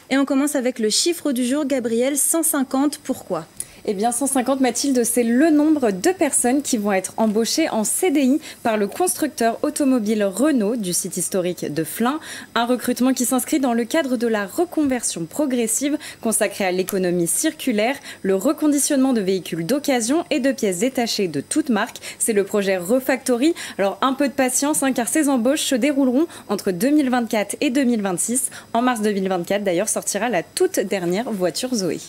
Et on commence avec le chiffre du jour, Gabriel, 150, pourquoi ? Eh bien 150, Mathilde, c'est le nombre de personnes qui vont être embauchées en CDI par le constructeur automobile Renault du site historique de Flins. Un recrutement qui s'inscrit dans le cadre de la reconversion progressive consacrée à l'économie circulaire, le reconditionnement de véhicules d'occasion et de pièces détachées de toute marque. C'est le projet Refactory. Alors un peu de patience car ces embauches se dérouleront entre 2024 et 2026. En mars 2024 d'ailleurs sortira la toute dernière voiture Zoé.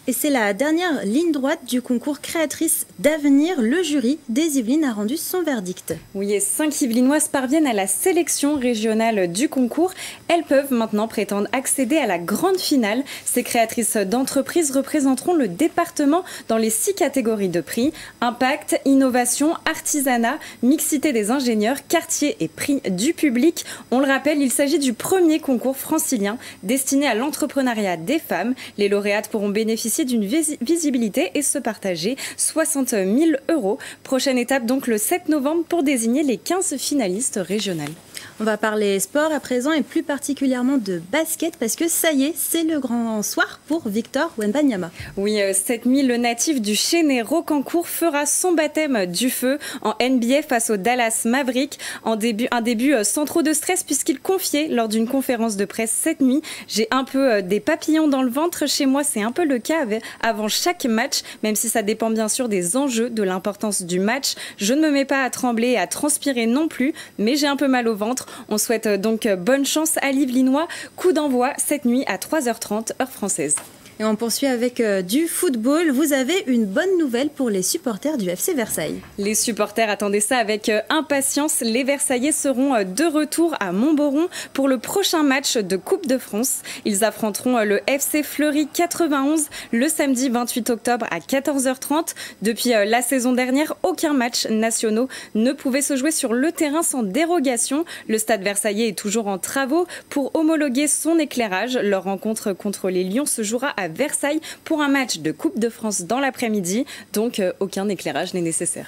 Et c'est la dernière ligne droite du concours Créatrice d'avenir. Le jury des Yvelines a rendu son verdict. Oui, et 5 Yvelinoises parviennent à la sélection régionale du concours. Elles peuvent maintenant prétendre accéder à la grande finale. Ces créatrices d'entreprises représenteront le département dans les 6 catégories de prix: impact, innovation, artisanat, mixité des ingénieurs, quartier et prix du public. On le rappelle, il s'agit du premier concours francilien destiné à l'entrepreneuriat des femmes. Les lauréates pourront bénéficier d'une visibilité et se partager 60 000 €. Prochaine étape donc le 7 novembre pour désigner les 15 finalistes régionales. On va parler sport à présent et plus particulièrement de basket parce que ça y est, c'est le grand soir pour Victor Wembanyama. Oui, cette nuit, le natif du Chénet Rocancourt fera son baptême du feu en NBA face aux Dallas Mavericks. Un début sans trop de stress puisqu'il confiait lors d'une conférence de presse cette nuit: j'ai un peu des papillons dans le ventre. Chez moi, c'est un peu le cas avant chaque match, même si ça dépend bien sûr des enjeux, de l'importance du match. Je ne me mets pas à trembler et à transpirer non plus, mais j'ai un peu mal au ventre. On souhaite donc bonne chance à l'Yvelinois. Coup d'envoi cette nuit à 3h30 heure française. Et on poursuit avec du football. Vous avez une bonne nouvelle pour les supporters du FC Versailles. Les supporters attendaient ça avec impatience. Les Versaillais seront de retour à Montboron pour le prochain match de Coupe de France. Ils affronteront le FC Fleury 91 le samedi 28 octobre à 14h30. Depuis la saison dernière, aucun match national ne pouvait se jouer sur le terrain sans dérogation. Le stade versaillais est toujours en travaux pour homologuer son éclairage. Leur rencontre contre les Lions se jouera à Versailles pour un match de Coupe de France dans l'après-midi, donc aucun éclairage n'est nécessaire.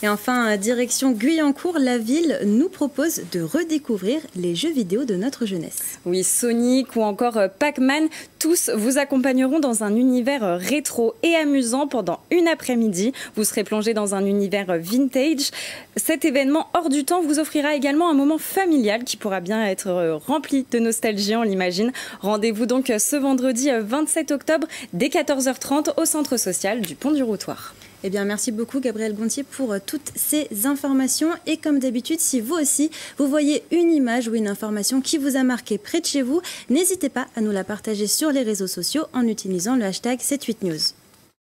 Et enfin, direction Guyancourt, la ville nous propose de redécouvrir les jeux vidéo de notre jeunesse. Oui, Sonic ou encore Pac-Man, tous vous accompagneront dans un univers rétro et amusant pendant une après-midi. Vous serez plongé dans un univers vintage. Cet événement hors du temps vous offrira également un moment familial qui pourra bien être rempli de nostalgie, on l'imagine. Rendez-vous donc ce vendredi 27 octobre dès 14h30 au centre social du Pont du Routoir. Eh bien, merci beaucoup Gabriel Gontier pour toutes ces informations. Et comme d'habitude, si vous aussi, vous voyez une image ou une information qui vous a marqué près de chez vous, n'hésitez pas à nous la partager sur les réseaux sociaux en utilisant le hashtag 78news.